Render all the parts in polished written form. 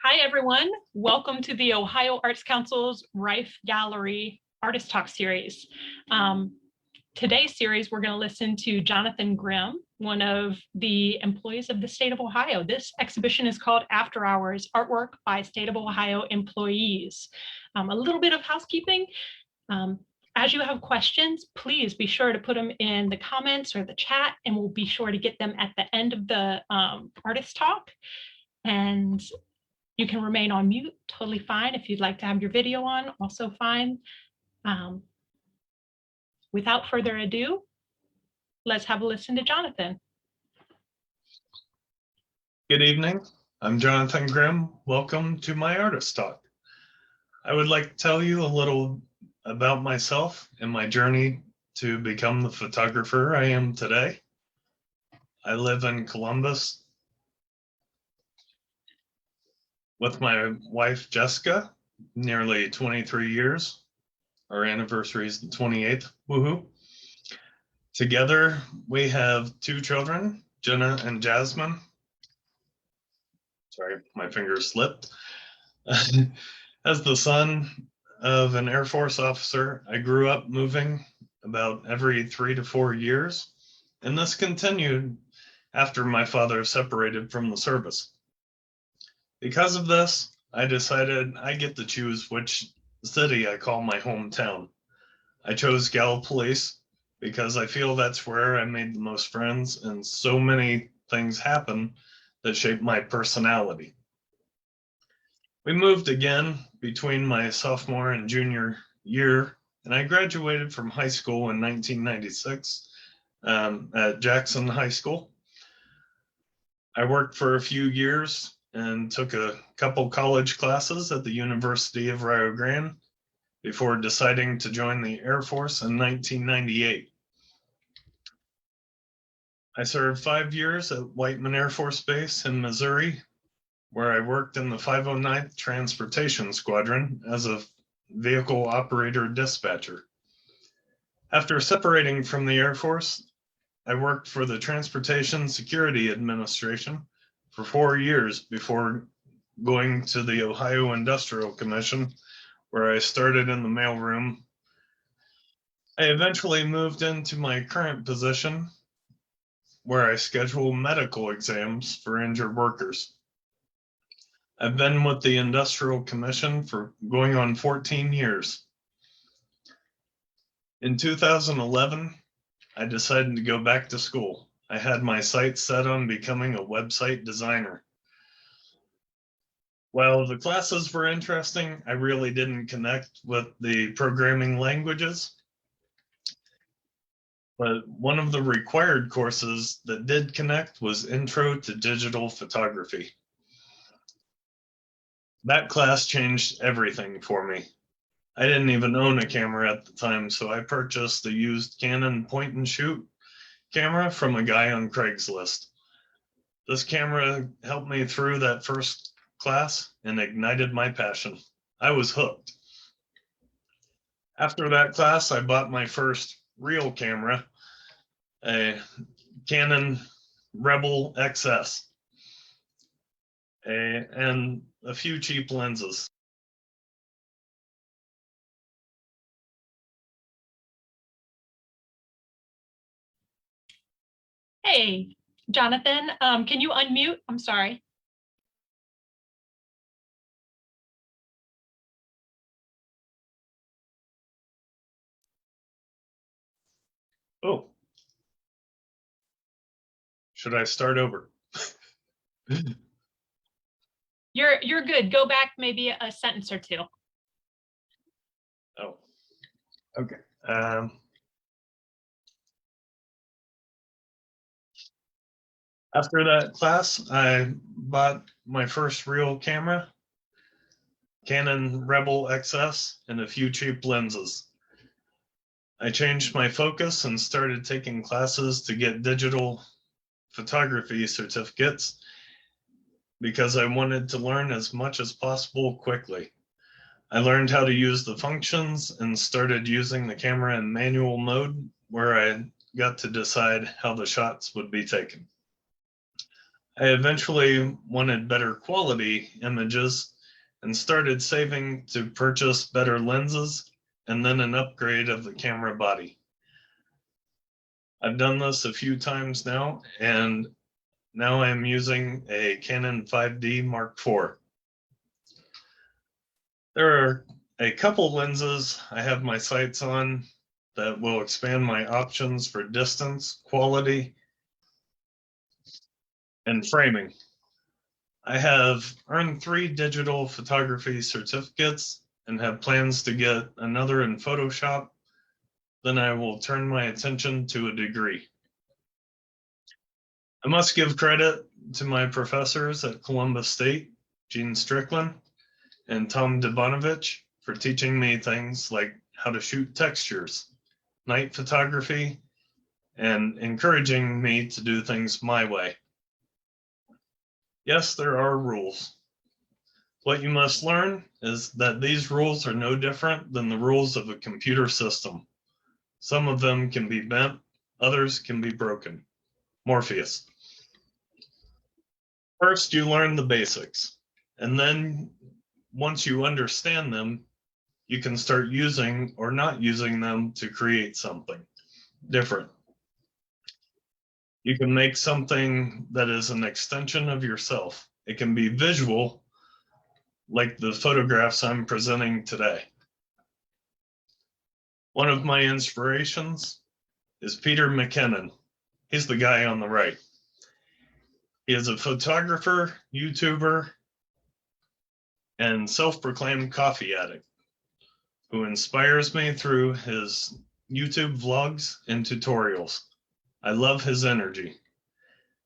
Hi, everyone. Welcome to the Ohio Arts Council's Rife Gallery Artist Talk series. Today's series, we're going to listen to Jonathan Grimm, one of the employees of the state of Ohio. This exhibition is called After Hours, Artwork by State of Ohio Employees. A little bit of housekeeping. As you have questions, please be sure to put them in the comments or the chat, and we'll be sure to get them at the end of the artist talk. And you can remain on mute, totally fine. If you'd like to have your video on, also fine. Without further ado, let's have a listen to Jonathan. Good evening. I'm Jonathan Grimm. Welcome to my artist talk. I would like to tell you a little about myself and my journey to become the photographer I am today. I live in Columbus with my wife, Jessica, nearly 23 years. Our anniversary is the 28th, woohoo. Together, we have two children, Jenna and Jasmine. Sorry, my finger slipped. As the son of an Air Force officer, I grew up moving about every 3 to 4 years, and this continued after my father separated from the service. Because of this, I decided I get to choose which city I call my hometown. I chose Gallipolis because I feel that's where I made the most friends, and so many things happen that shape my personality. We moved again between my sophomore and junior year, and I graduated from high school in 1996 at Jackson High School. I worked for a few years and took a couple college classes at the University of Rio Grande before deciding to join the Air Force in 1998. I served 5 years at Whiteman Air Force Base in Missouri, where I worked in the 509th Transportation Squadron as a vehicle operator dispatcher. After separating from the Air Force, I worked for the Transportation Security Administration for 4 years before going to the Ohio Industrial Commission, where I started in the mailroom. I eventually moved into my current position, where I schedule medical exams for injured workers. I've been with the Industrial Commission for going on 14 years. In 2011, I decided to go back to school. I had my sights set on becoming a website designer. While the classes were interesting, I really didn't connect with the programming languages. But one of the required courses that did connect was Intro to Digital Photography. That class changed everything for me. I didn't even own a camera at the time, so I purchased a used Canon point and shoot camera from a guy on Craigslist. This camera helped me through that first class and ignited my passion. I was hooked. After that class, I bought my first real camera, a Canon Rebel XS, and a few cheap lenses. Hey, Jonathan, can you unmute? I'm sorry. Oh, should I start over? You're good. Go back maybe a sentence or two. Oh, okay. After that class, I bought my first real camera, Canon Rebel XS, and a few cheap lenses. I changed my focus and started taking classes to get digital photography certificates because I wanted to learn as much as possible quickly. I learned how to use the functions and started using the camera in manual mode, where I got to decide how the shots would be taken. I eventually wanted better quality images and started saving to purchase better lenses and then an upgrade of the camera body. I've done this a few times now, and now I'm using a Canon 5D Mark IV. There are a couple lenses I have my sights on that will expand my options for distance, quality, and framing. I have earned 3 digital photography certificates and have plans to get another in Photoshop. Then I will turn my attention to a degree. I must give credit to my professors at Columbus State, Gene Strickland and Tom Devonovich, for teaching me things like how to shoot textures, night photography, and encouraging me to do things my way. Yes, there are rules. What you must learn is that these rules are no different than the rules of a computer system. Some of them can be bent, others can be broken. Morpheus. First, you learn the basics, and then once you understand them, you can start using or not using them to create something different. You can make something that is an extension of yourself. It can be visual, like the photographs I'm presenting today. One of my inspirations is Peter McKinnon. He's the guy on the right. He is a photographer, YouTuber, and self-proclaimed coffee addict who inspires me through his YouTube vlogs and tutorials. I love his energy.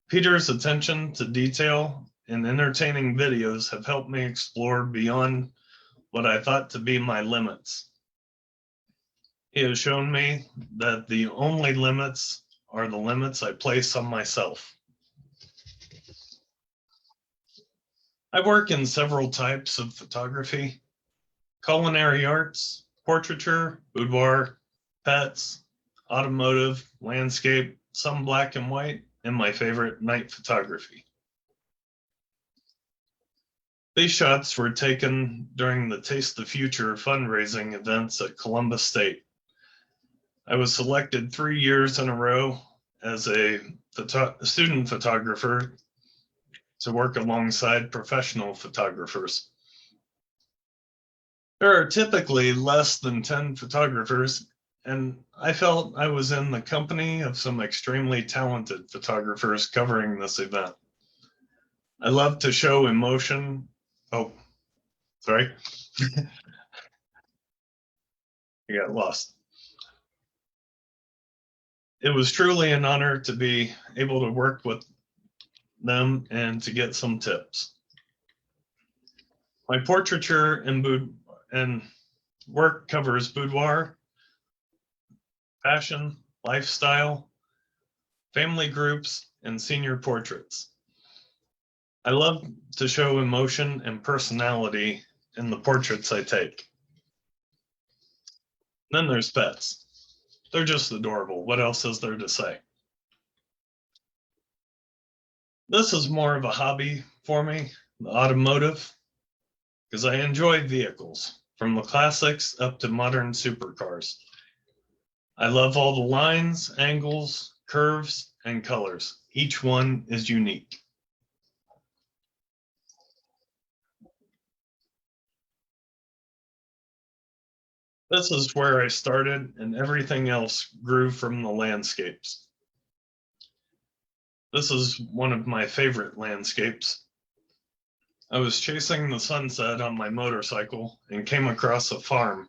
Peter's attention to detail and entertaining videos have helped me explore beyond what I thought to be my limits. He has shown me that the only limits are the limits I place on myself. I work in several types of photography: culinary arts, portraiture, boudoir, pets, automotive, landscape, some black and white, and my favorite, night photography. These shots were taken during the Taste the Future fundraising events at Columbus State. I was selected 3 years in a row as a student photographer to work alongside professional photographers. There are typically less than 10 photographers, and I felt I was in the company of some extremely talented photographers covering this event. I love to show emotion. Oh, sorry. I got lost. It was truly an honor to be able to work with them and to get some tips. My portraiture and work covers boudoir, fashion, lifestyle, family groups, and senior portraits. I love to show emotion and personality in the portraits I take. Then there's pets. They're just adorable. What else is there to say? This is more of a hobby for me, the automotive, because I enjoy vehicles, from the classics up to modern supercars. I love all the lines, angles, curves, and colors. Each one is unique. This is where I started, and everything else grew from the landscapes. This is one of my favorite landscapes. I was chasing the sunset on my motorcycle and came across a farm.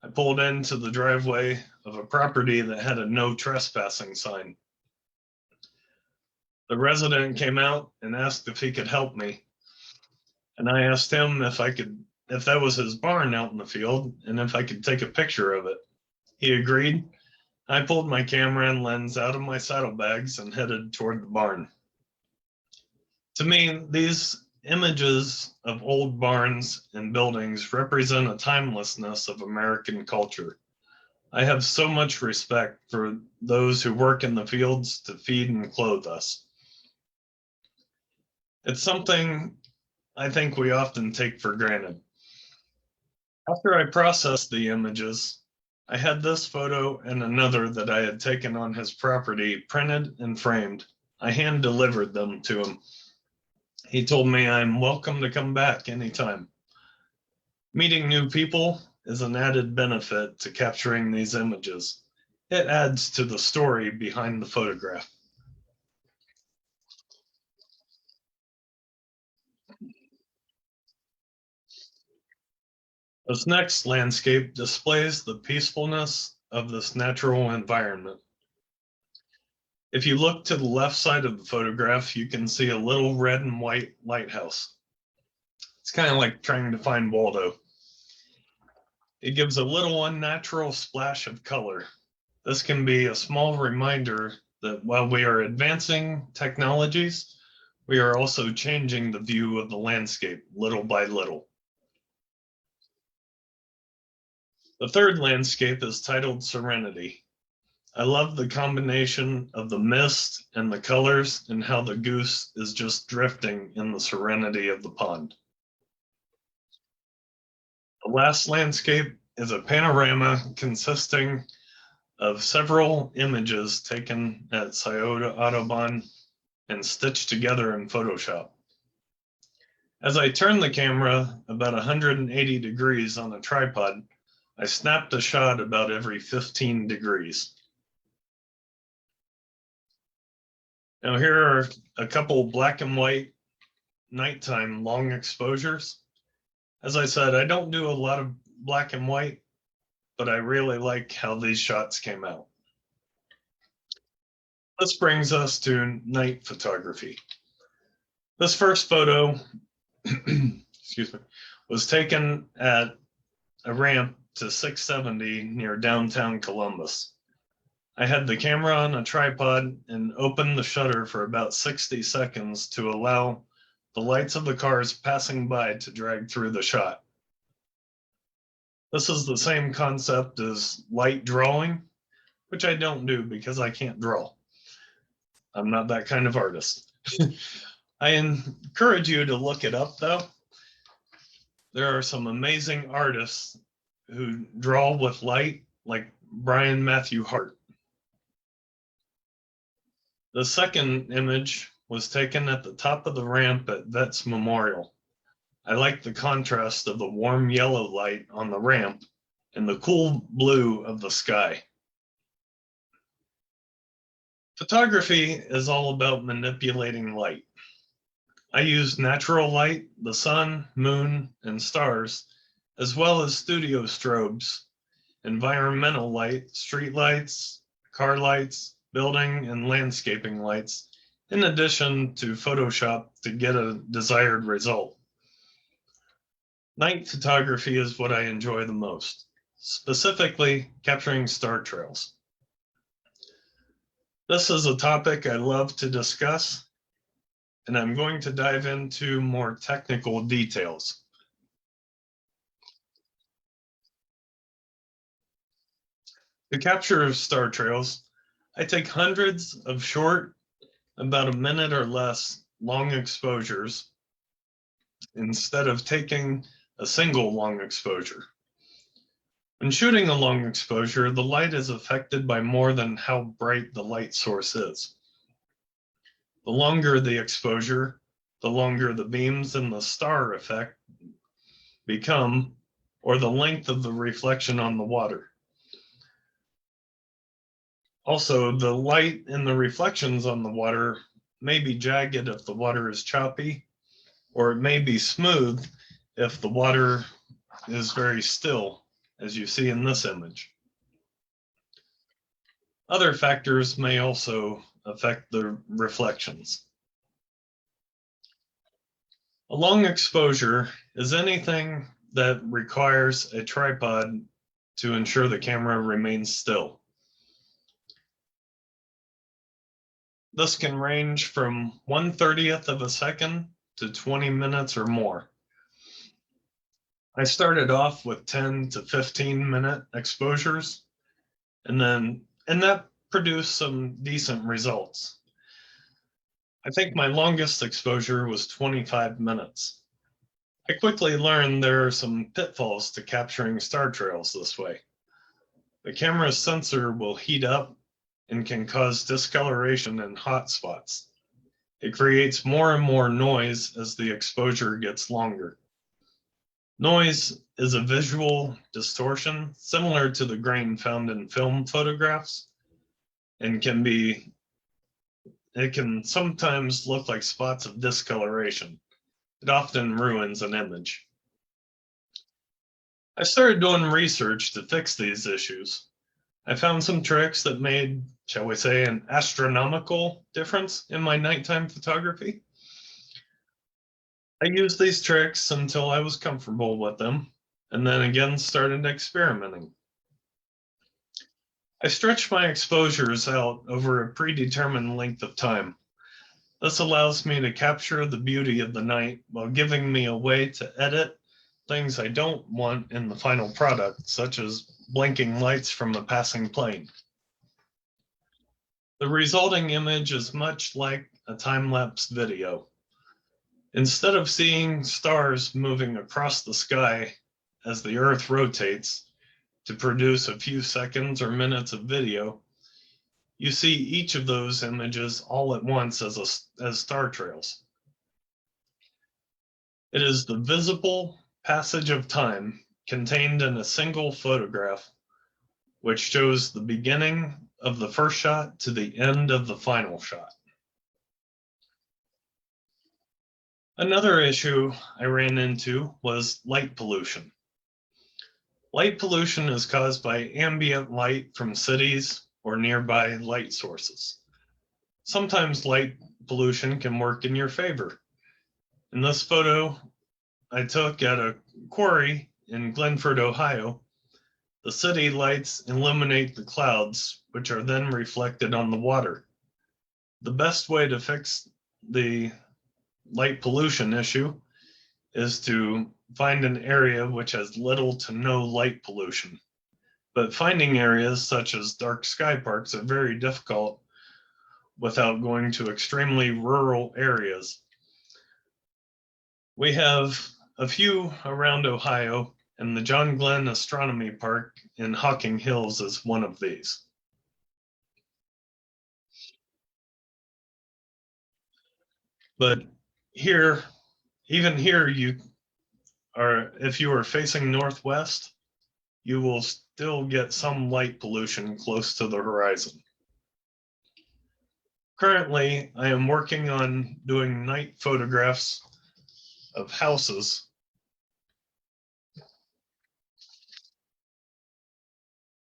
I pulled into the driveway of a property that had a no trespassing sign. The resident came out and asked if he could help me, and I asked him if that was his barn out in the field, and if I could take a picture of it. He agreed. I pulled my camera and lens out of my saddlebags and headed toward the barn. To me, these images of old barns and buildings represent a timelessness of American culture. I have so much respect for those who work in the fields to feed and clothe us. It's something I think we often take for granted. After I processed the images, I had this photo and another that I had taken on his property printed and framed. I hand delivered them to him. He told me I'm welcome to come back anytime. Meeting new people is an added benefit to capturing these images. It adds to the story behind the photograph. This next landscape displays the peacefulness of this natural environment. If you look to the left side of the photograph, you can see a little red and white lighthouse. It's kind of like trying to find Waldo. It gives a little unnatural splash of color. This can be a small reminder that while we are advancing technologies, we are also changing the view of the landscape little by little. The third landscape is titled Serenity. I love the combination of the mist and the colors and how the goose is just drifting in the serenity of the pond. The last landscape is a panorama consisting of several images taken at Scioto Audubon and stitched together in Photoshop. As I turned the camera about 180 degrees on a tripod, I snapped a shot about every 15 degrees. Now here are a couple black and white nighttime long exposures. As I said, I don't do a lot of black and white, but I really like how these shots came out. This brings us to night photography. This first photo, excuse me, was taken at a ramp to 670 near downtown Columbus. I had the camera on a tripod and opened the shutter for about 60 seconds to allow the lights of the cars passing by to drag through the shot. This is the same concept as light drawing, which I don't do because I can't draw. I'm not that kind of artist. I encourage you to look it up though. There are some amazing artists who draw with light, like Brian Matthew Hart. The second image was taken at the top of the ramp at Vets Memorial. I like the contrast of the warm yellow light on the ramp and the cool blue of the sky. Photography is all about manipulating light. I use natural light, the sun, moon, and stars, as well as studio strobes, environmental light, street lights, car lights, building and landscaping lights, in addition to Photoshop to get a desired result. Night photography is what I enjoy the most, specifically capturing star trails. This is a topic I love to discuss, and I'm going to dive into more technical details. To capture star trails, I take hundreds of short, about a minute or less, long exposures instead of taking a single long exposure. When shooting a long exposure, the light is affected by more than how bright the light source is. The longer the exposure, the longer the beams and the star effect become, or the length of the reflection on the water. Also, the light and the reflections on the water may be jagged if the water is choppy, or it may be smooth if the water is very still, as you see in this image. Other factors may also affect the reflections. A long exposure is anything that requires a tripod to ensure the camera remains still. This can range from 1/30th of a second to 20 minutes or more. I started off with 10 to 15-minute exposures, and that produced some decent results. I think my longest exposure was 25 minutes. I quickly learned there are some pitfalls to capturing star trails this way. The camera's sensor will heat up and can cause discoloration in hot spots. It creates more and more noise as the exposure gets longer. Noise is a visual distortion similar to the grain found in film photographs and it can sometimes look like spots of discoloration. It often ruins an image. I started doing research to fix these issues. I found some tricks that made, shall we say, an astronomical difference in my nighttime photography. I used these tricks until I was comfortable with them, and then again started experimenting. I stretched my exposures out over a predetermined length of time. This allows me to capture the beauty of the night while giving me a way to edit things I don't want in the final product, such as blinking lights from a passing plane. The resulting image is much like a time-lapse video. Instead of seeing stars moving across the sky as the Earth rotates to produce a few seconds or minutes of video, you see each of those images all at once as star trails. It is the visible passage of time contained in a single photograph, which shows the beginning of the first shot to the end of the final shot. Another issue I ran into was light pollution. Light pollution is caused by ambient light from cities or nearby light sources. Sometimes light pollution can work in your favor. In this photo I took at a quarry in Glenford, Ohio, the city lights illuminate the clouds, which are then reflected on the water. The best way to fix the light pollution issue is to find an area which has little to no light pollution. But finding areas such as dark sky parks are very difficult without going to extremely rural areas. We have a few around Ohio, and the John Glenn Astronomy Park in Hocking Hills is one of these. But here, even here, if you are facing northwest, you will still get some light pollution close to the horizon. Currently, I am working on doing night photographs of houses.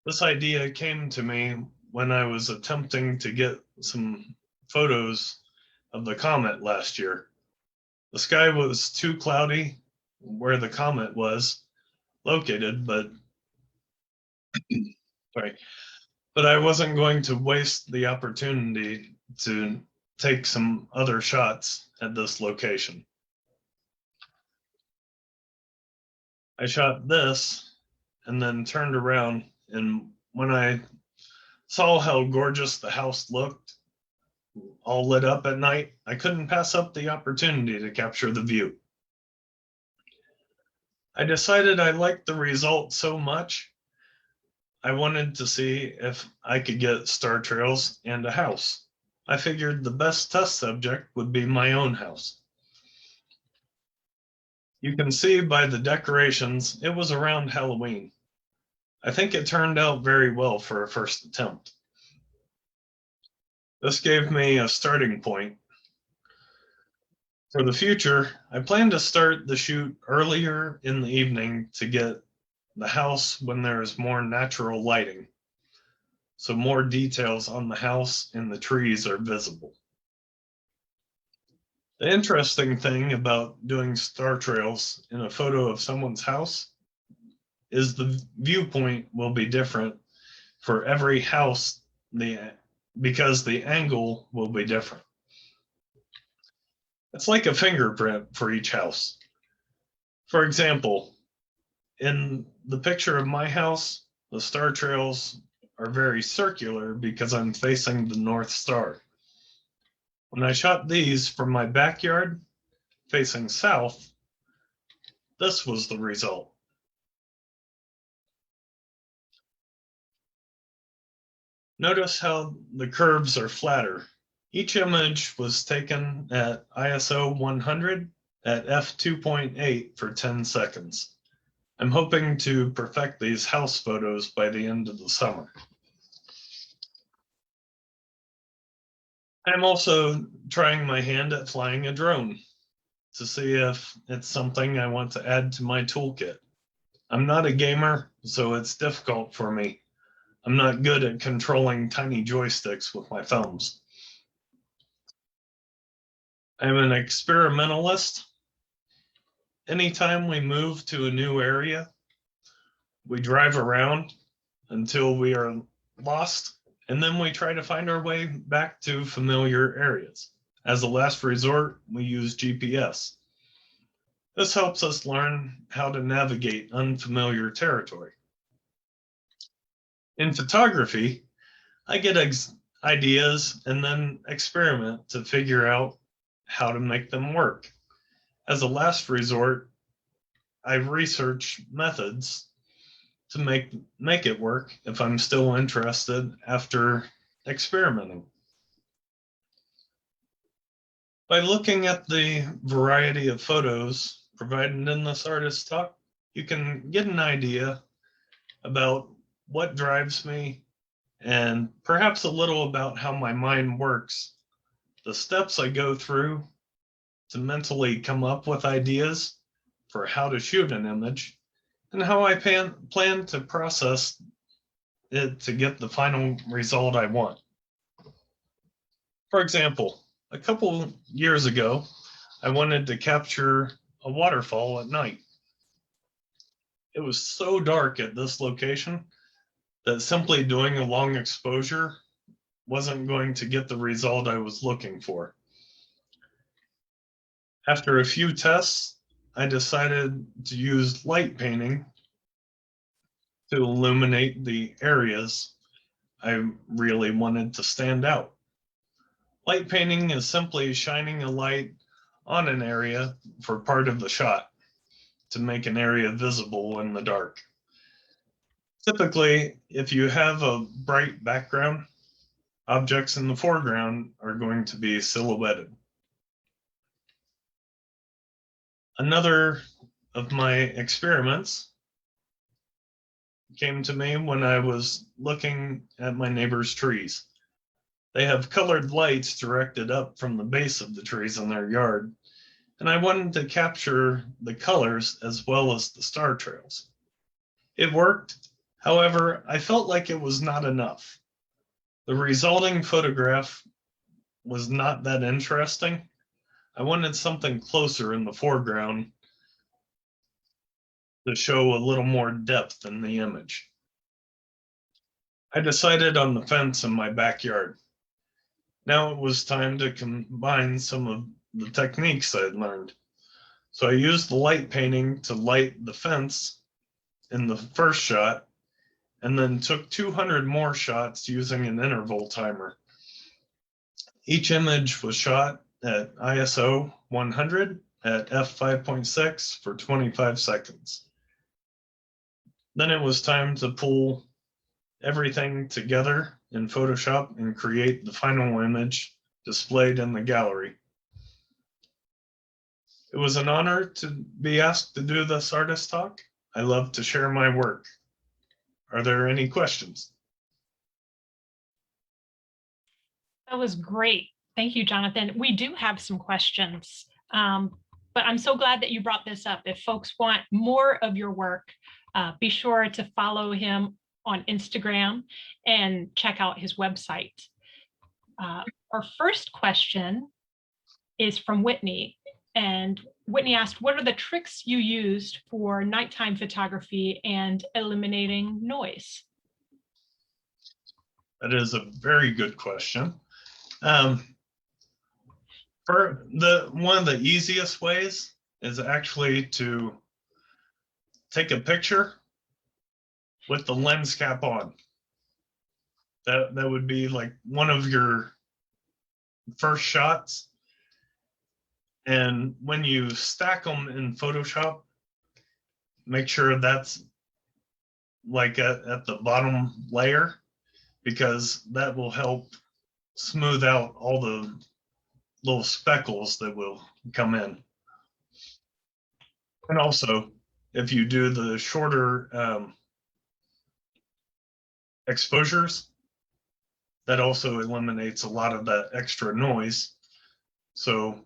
This idea came to me when I was attempting to get some photos of the comet last year. The sky was too cloudy where the comet was located, but I wasn't going to waste the opportunity to take some other shots at this location. I shot this and then turned around, and when I saw how gorgeous the house looked, all lit up at night, I couldn't pass up the opportunity to capture the view. I decided I liked the result so much, I wanted to see if I could get star trails and a house. I figured the best test subject would be my own house. You can see by the decorations, it was around Halloween. I think it turned out very well for a first attempt. This gave me a starting point. For the future, I plan to start the shoot earlier in the evening to get the house when there is more natural lighting, so more details on the house and the trees are visible. The interesting thing about doing star trails in a photo of someone's house is the viewpoint will be different for every house because the angle will be different. It's like a fingerprint for each house. For example, in the picture of my house, the star trails are very circular because I'm facing the North Star. When I shot these from my backyard facing south, this was the result. Notice how the curves are flatter. Each image was taken at ISO 100 at f2.8 for 10 seconds. I'm hoping to perfect these house photos by the end of the summer. I'm also trying my hand at flying a drone to see if it's something I want to add to my toolkit. I'm not a gamer, so it's difficult for me. I'm not good at controlling tiny joysticks with my thumbs. I'm an experimentalist. Anytime we move to a new area, we drive around until we are lost, and then we try to find our way back to familiar areas. As a last resort, we use GPS. This helps us learn how to navigate unfamiliar territory. In photography, I get ideas and then experiment to figure out how to make them work. As a last resort, I research methods to make it work if I'm still interested after experimenting. By looking at the variety of photos provided in this artist talk, you can get an idea about what drives me and perhaps a little about how my mind works, the steps I go through to mentally come up with ideas for how to shoot an image, and how I plan to process it to get the final result I want. For example, a couple years ago, I wanted to capture a waterfall at night. It was so dark at this location that simply doing a long exposure wasn't going to get the result I was looking for. After a few tests, I decided to use light painting to illuminate the areas I really wanted to stand out. Light painting is simply shining a light on an area for part of the shot to make an area visible in the dark. Typically, if you have a bright background, objects in the foreground are going to be silhouetted. Another of my experiments came to me when I was looking at my neighbor's trees. They have colored lights directed up from the base of the trees in their yard, and I wanted to capture the colors as well as the star trails. It worked. However, I felt like it was not enough. The resulting photograph was not that interesting. I wanted something closer in the foreground to show a little more depth in the image. I decided on the fence in my backyard. Now it was time to combine some of the techniques I had learned. So I used the light painting to light the fence in the first shot, and then took 200 more shots using an interval timer. Each image was shot at ISO 100 at f5.6 for 25 seconds. Then it was time to pull everything together in Photoshop and create the final image displayed in the gallery. It was an honor to be asked to do this artist talk. I love to share my work. Are there any questions? That was great. Thank you, Jonathan. We do have some questions, but I'm so glad that you brought this up. If folks want more of your work, be sure to follow him on Instagram and check out his website. Our first question is from Whitney. And Whitney asked, what are the tricks you used for nighttime photography and eliminating noise? That is a very good question. For one of the easiest ways is actually to take a picture with the lens cap on. That would be like one of your first shots. And when you stack them in Photoshop, make sure that's like at the bottom layer, because that will help smooth out all the little speckles that will come in. And also, if you do the shorter exposures, that also eliminates a lot of that extra noise. So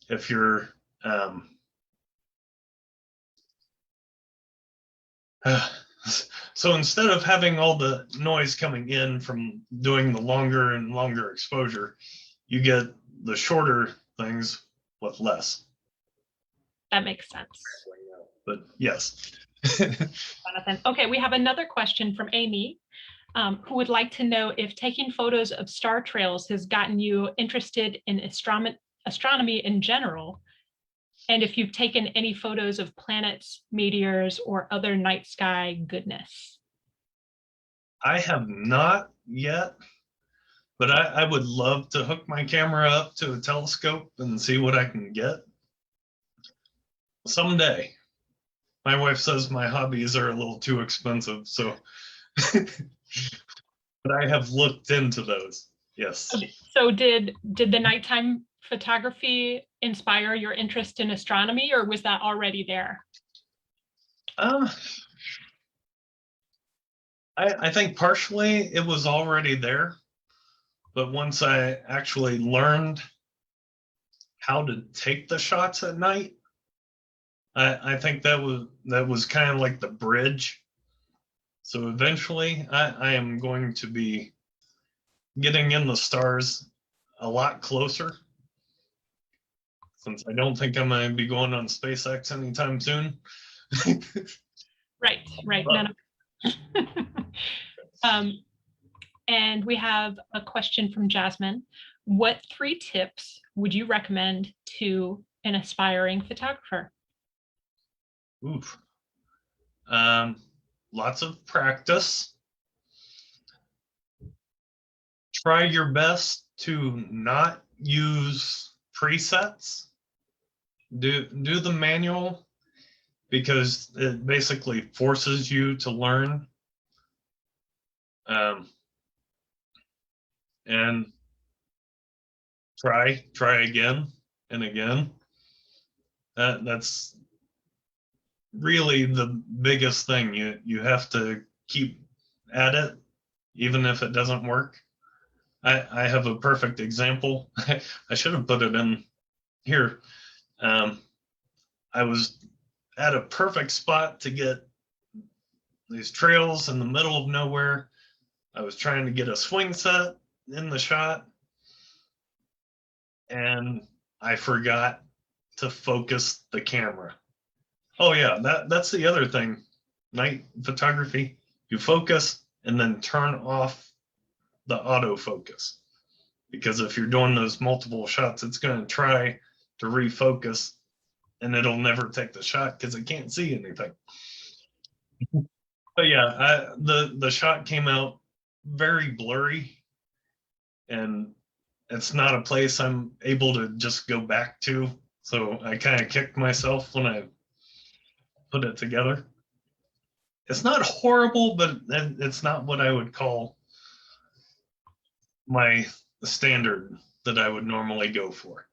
if you're so instead of having all the noise coming in from doing the longer and longer exposure, you get the shorter things with less. That makes sense. But yes. Jonathan. Okay, we have another question from Amy, who would like to know if taking photos of star trails has gotten you interested in astronomy in general, and if you've taken any photos of planets, meteors, or other night sky goodness. I have not yet, but I would love to hook my camera up to a telescope and see what I can get someday. My wife says my hobbies are a little too expensive, so but I have looked into those. Yes. So did the nighttime photography inspire your interest in astronomy, or was that already there? I think partially it was already there, but once I actually learned how to take the shots at night, I think that was kind of like the bridge. So eventually I am going to be getting in the stars a lot closer, since I don't think I'm going to be going on SpaceX anytime soon. Right. And we have a question from Jasmine. What 3 tips would you recommend to an aspiring photographer? Oof. Lots of practice. Try your best to not use presets. Do the manual, because it basically forces you to learn. And try again and again. That's really the biggest thing. You have to keep at it, even if it doesn't work. I have a perfect example. I should have put it in here. I was at a perfect spot to get these trails in the middle of nowhere. I was trying to get a swing set in the shot, and I forgot to focus the camera. Oh yeah, that's the other thing. Night photography, you focus and then turn off the autofocus, because if you're doing those multiple shots, it's going to try to refocus and it'll never take the shot because it can't see anything. But yeah, the shot came out very blurry, and it's not a place I'm able to just go back to. So I kind of kicked myself when I put it together. It's not horrible, but it's not what I would call my standard that I would normally go for.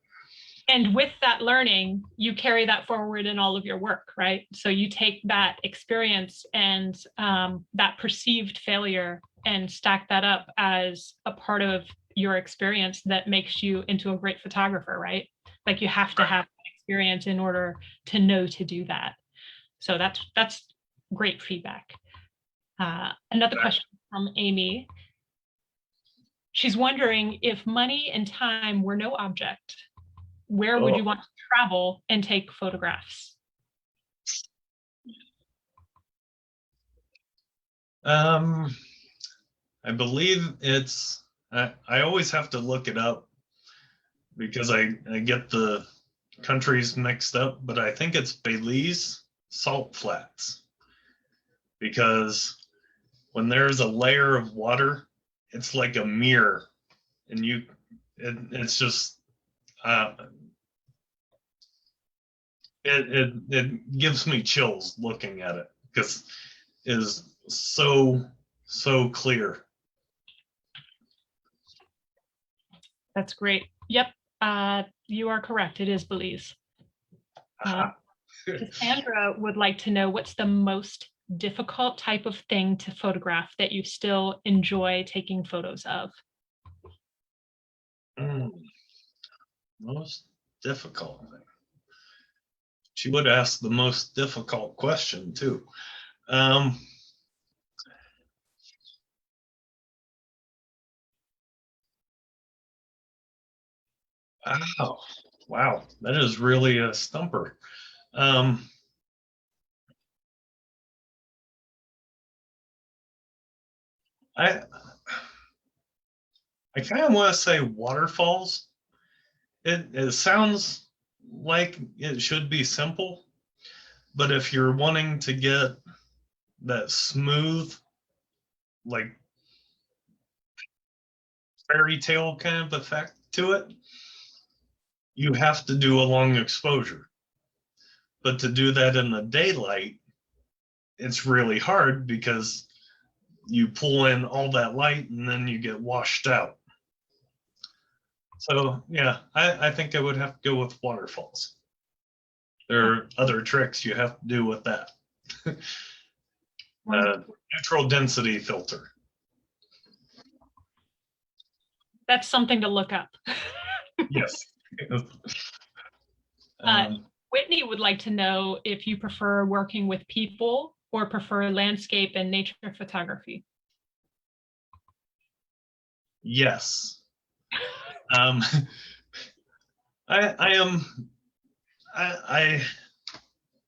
And with that learning, you carry that forward in all of your work, right? So you take that experience and that perceived failure and stack that up as a part of your experience that makes you into a great photographer, right? Like you have to have experience in order to know to do that. So that's great feedback. Another question from Amy. She's wondering, if money and time were no object, where would you want to travel and take photographs? I believe it's, I always have to look it up because I get the countries mixed up, but I think it's Belize salt flats, because when there's a layer of water, it's like a mirror, and it's just it gives me chills looking at it because it is so clear. That's great. Yep, you are correct. It is Belize. Cassandra would like to know, what's the most difficult type of thing to photograph that you still enjoy taking photos of? Most difficult thing. She would ask the most difficult question too. Oh, wow, that is really a stumper. I kind of want to say waterfalls. It sounds like it should be simple, but if you're wanting to get that smooth, like fairy tale kind of effect to it, you have to do a long exposure. But to do that in the daylight, it's really hard because you pull in all that light and then you get washed out. So yeah, I think I would have to go with waterfalls. There are other tricks you have to do with that. Neutral density filter. That's something to look up. Yes. Whitney would like to know if you prefer working with people or prefer landscape and nature photography. Yes. I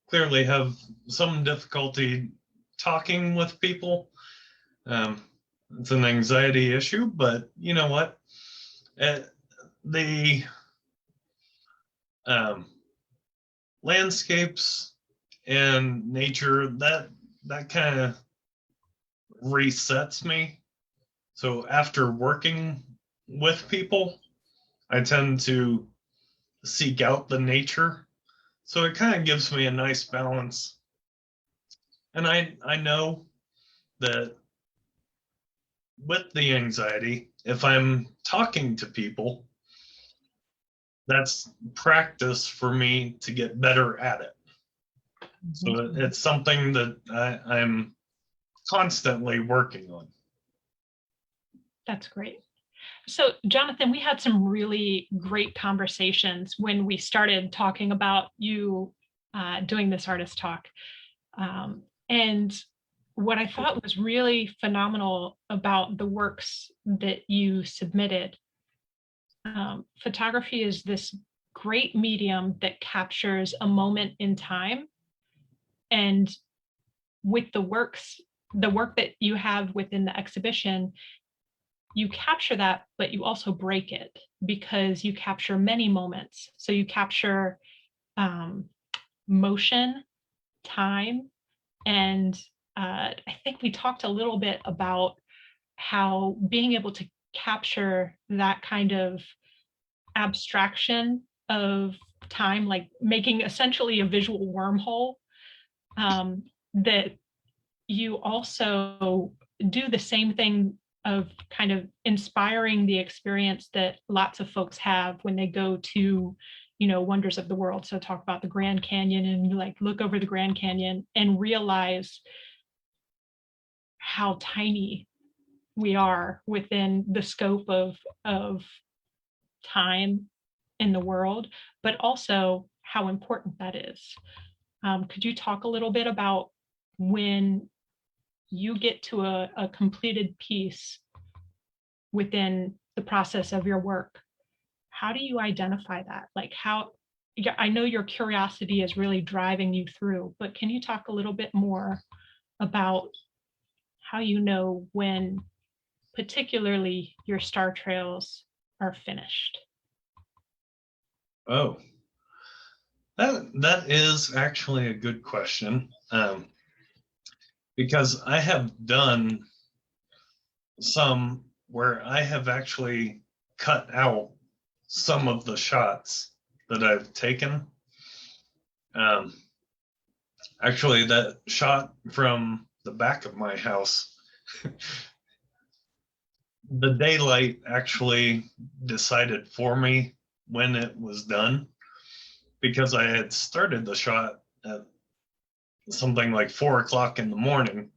clearly have some difficulty talking with people. It's an anxiety issue, but you know what? The landscapes and nature, that kind of resets me. So after working with people, I tend to seek out the nature. So it kind of gives me a nice balance. And I know that with the anxiety, if I'm talking to people, that's practice for me to get better at it. So it's something that I'm constantly working on. That's great. So, Jonathan, we had some really great conversations when we started talking about you doing this artist talk. And what I thought was really phenomenal about the works that you submitted, photography is this great medium that captures a moment in time. And with the work that you have within the exhibition, you capture that, but you also break it because you capture many moments. So you capture motion, time, and I think we talked a little bit about how being able to capture that kind of abstraction of time, like making essentially a visual wormhole, that you also do the same thing of kind of inspiring the experience that lots of folks have when they go to, wonders of the world. So talk about the Grand Canyon and like look over the Grand Canyon and realize how tiny we are within the scope of time in the world, but also how important that is. Could you talk a little bit about when you get to a completed piece within the process of your work, how do you identify that? Like I know your curiosity is really driving you through, but can you talk a little bit more about how you know when particularly your star trails are finished? Oh, that is actually a good question. Because I have done some where I have actually cut out some of the shots that I've taken. Actually, that shot from the back of my house, the daylight actually decided for me when it was done, because I had started the shot at something like 4 o'clock in the morning.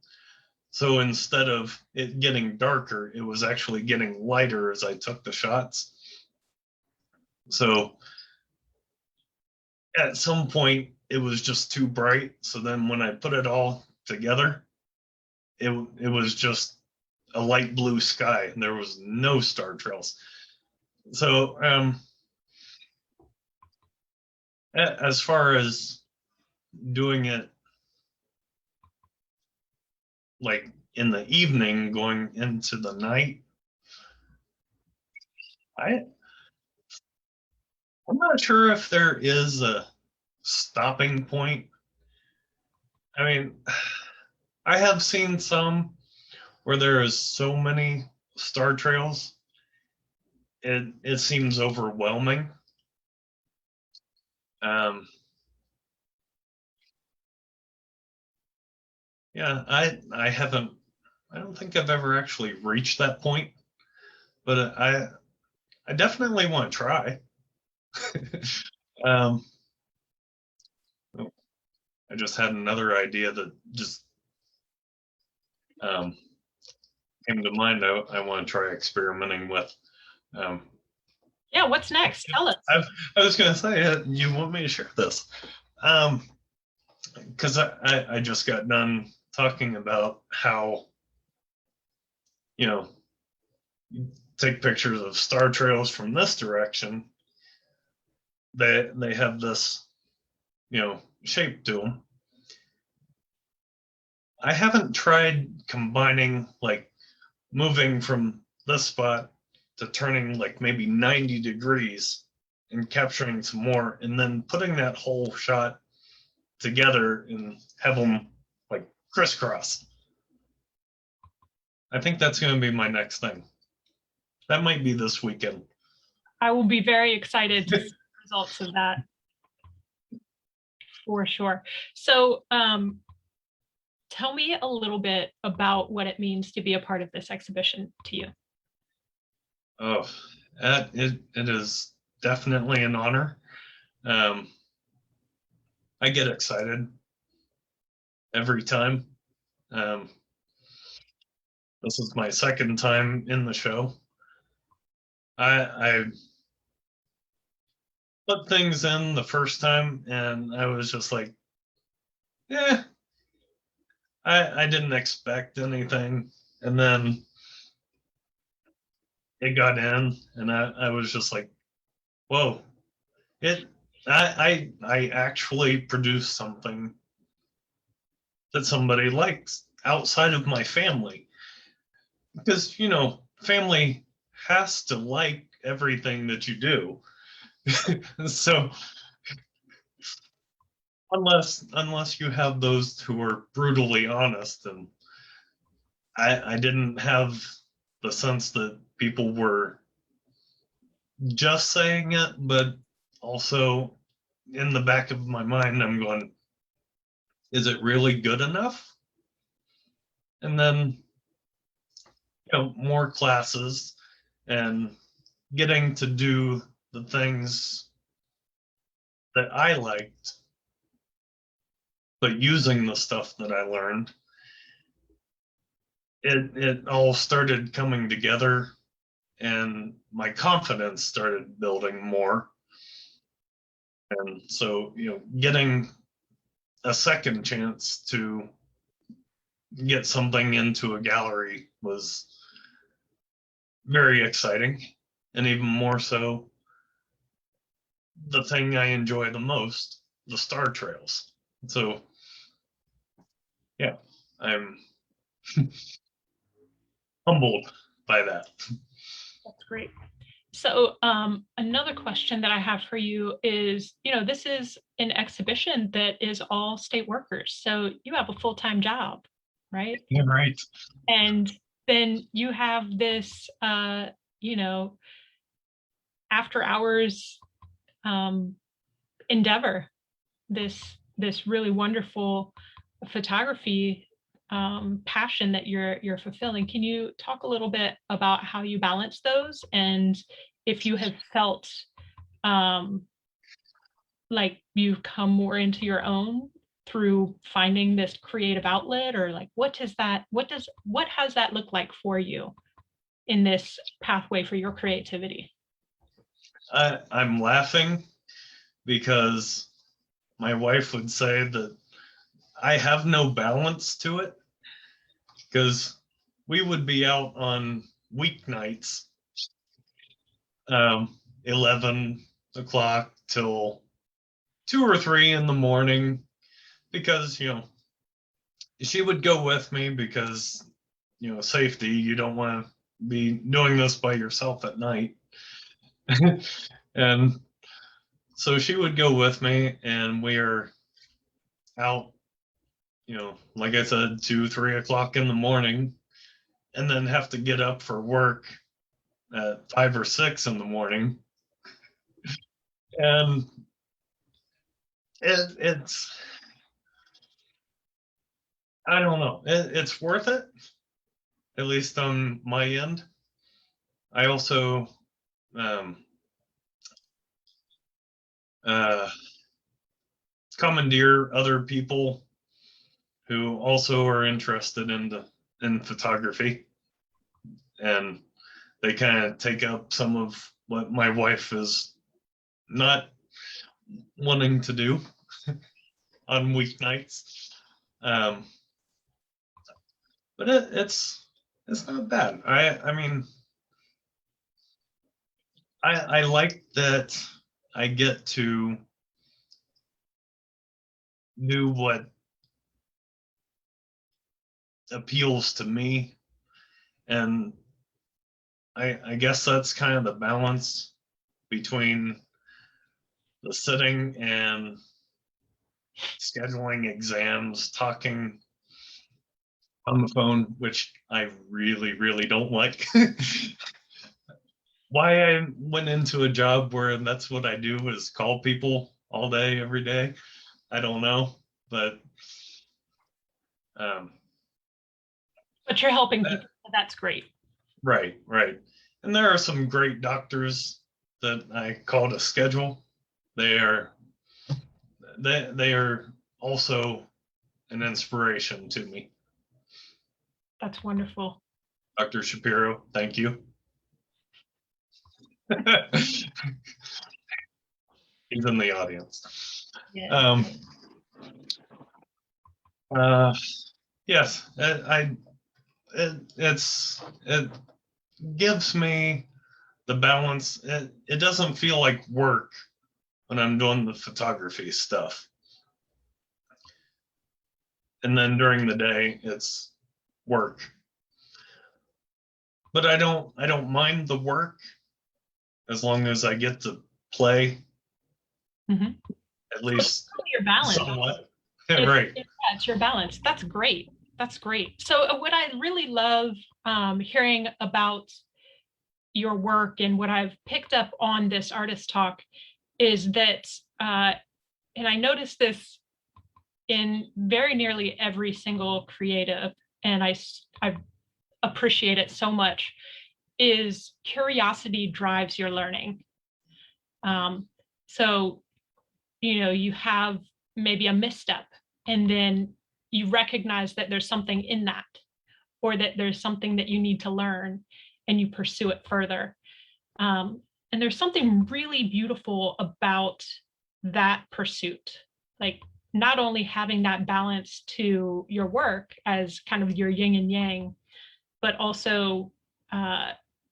So instead of it getting darker, it was actually getting lighter as I took the shots. So at some point, it was just too bright. So then when I put it all together, it was just a light blue sky and there was no star trails. So as far as doing it like in the evening going into the night, I'm not sure if there is a stopping point. I mean, I have seen some where there is so many star trails, it seems overwhelming. Um, yeah, I don't think I've ever actually reached that point, but I definitely want to try. um, oh, I just had another idea that just um, came to mind. I want to try experimenting with. Um, Yeah, what's next? Tell us. I was going to say, you want me to share this? Because I just got done talking about how, you know, you take pictures of star trails from this direction. They have this, shape to them. I haven't tried combining, like moving from this spot to turning like maybe 90 degrees and capturing some more, and then putting that whole shot together and have them like crisscross. I think that's going to be my next thing. That might be this weekend. I will be very excited to see the results of that for sure. So, tell me a little bit about what it means to be a part of this exhibition to you. Oh, it is definitely an honor. Um, I get excited every time. Um, this is my second time in the show. I put things in the first time and I was just like, yeah, I didn't expect anything. And then it got in and I was just like, whoa, it I actually produced something that somebody likes outside of my family. Because, family has to like everything that you do. So unless you have those who are brutally honest, and I didn't have the sense that people were just saying it, but also in the back of my mind I'm going, is it really good enough? And then more classes and getting to do the things that I liked, but using the stuff that I learned, it all started coming together and my confidence started building more. And so, getting a second chance to get something into a gallery was very exciting. And even more so, the thing I enjoy the most, the star trails. So, yeah, I'm humbled by that. That's great. So, another question that I have for you is, this is an exhibition that is all state workers. So you have a full-time job, right? Yeah, right. And then you have this, after hours endeavor, this really wonderful photography passion that you're fulfilling. Can you talk a little bit about how you balance those, and if you have felt like you've come more into your own through finding this creative outlet, or like what has that looked like for you in this pathway for your creativity? I'm laughing because my wife would say that I have no balance to it, because we would be out on weeknights, 11 o'clock till 2 or 3 in the morning, because, she would go with me because, safety, you don't want to be doing this by yourself at night. And so she would go with me, and we're out, like I said, 2, 3 o'clock in the morning, and then have to get up for work at 5 or 6 in the morning. And it's, I don't know, it's worth it, at least on my end. I also commandeer other people who also are interested in photography, and they kind of take up some of what my wife is not wanting to do on weeknights. But it's not bad. I mean, I like that I get to do what appeals to me, and I guess that's kind of the balance between the sitting and scheduling exams, talking on the phone, which I really, really don't like. Why I went into a job where that's what I do, is call people all day, every day, I don't know. But you're helping people, so that's great. Right. And there are some great doctors that I call to schedule. They are also an inspiration to me. That's wonderful. Dr. Shapiro, thank you. He's in the audience. Yeah. Yes, it gives me the balance. It doesn't feel like work when I'm doing the photography stuff. And then during the day, it's work. But I don't mind the work as long as I get to play. Mm-hmm. At least your balance. Somewhat. Right. It's your balance. That's great. So what I really love hearing about your work, and what I've picked up on this artist talk, is that, and I noticed this in very nearly every single creative, and I appreciate it so much, is curiosity drives your learning. So, you have maybe a misstep, and then you recognize that there's something in that, or that there's something that you need to learn, and you pursue it further. And there's something really beautiful about that pursuit. Like, not only having that balance to your work as kind of your yin and yang, but also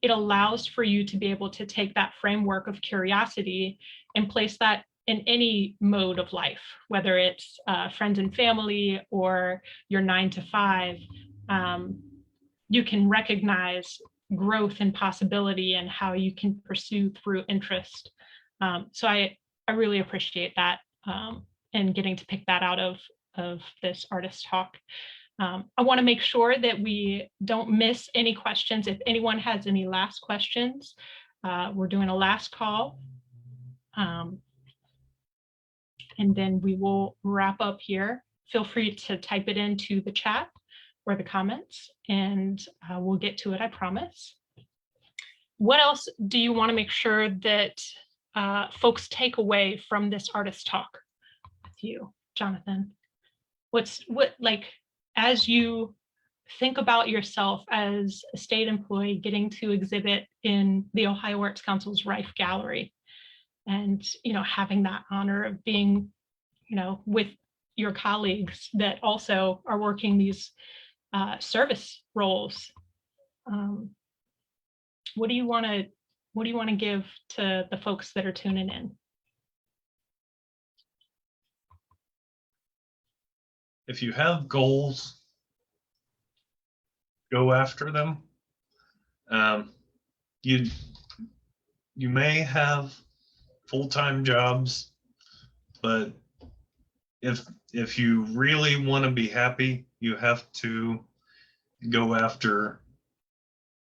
it allows for you to be able to take that framework of curiosity and place that in any mode of life, whether it's friends and family or your 9 to 5. You can recognize growth and possibility, and how you can pursue through interest. So I really appreciate that, and getting to pick that out of this artist talk. I want to make sure that we don't miss any questions. If anyone has any last questions, We're doing a last call. And then we will wrap up here. Feel free to type it into the chat or the comments, and we'll get to it, I promise. What else do you want to make sure that folks take away from this artist talk with you, Jonathan? As you think about yourself as a state employee getting to exhibit in the Ohio Arts Council's Rife Gallery, and having that honor of being with your colleagues that also are working these service roles, what do you want to give to the folks that are tuning in? If you have goals, go after them. You may have full-time jobs, but if you really want to be happy, you have to go after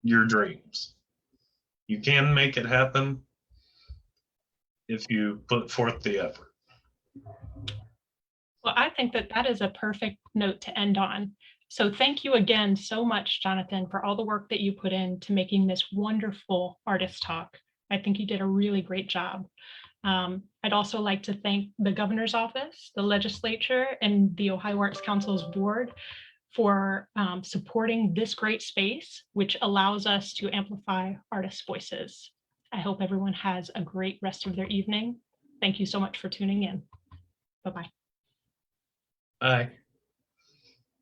your dreams. You can make it happen if you put forth the effort. Well, I think that is a perfect note to end on. So thank you again so much, Jonathan, for all the work that you put into making this wonderful artist talk. I think you did a really great job. I'd also like to thank the governor's office, the legislature, and the Ohio Arts Council's board for supporting this great space, which allows us to amplify artists' voices. I hope everyone has a great rest of their evening. Thank you so much for tuning in. Bye-bye. Bye.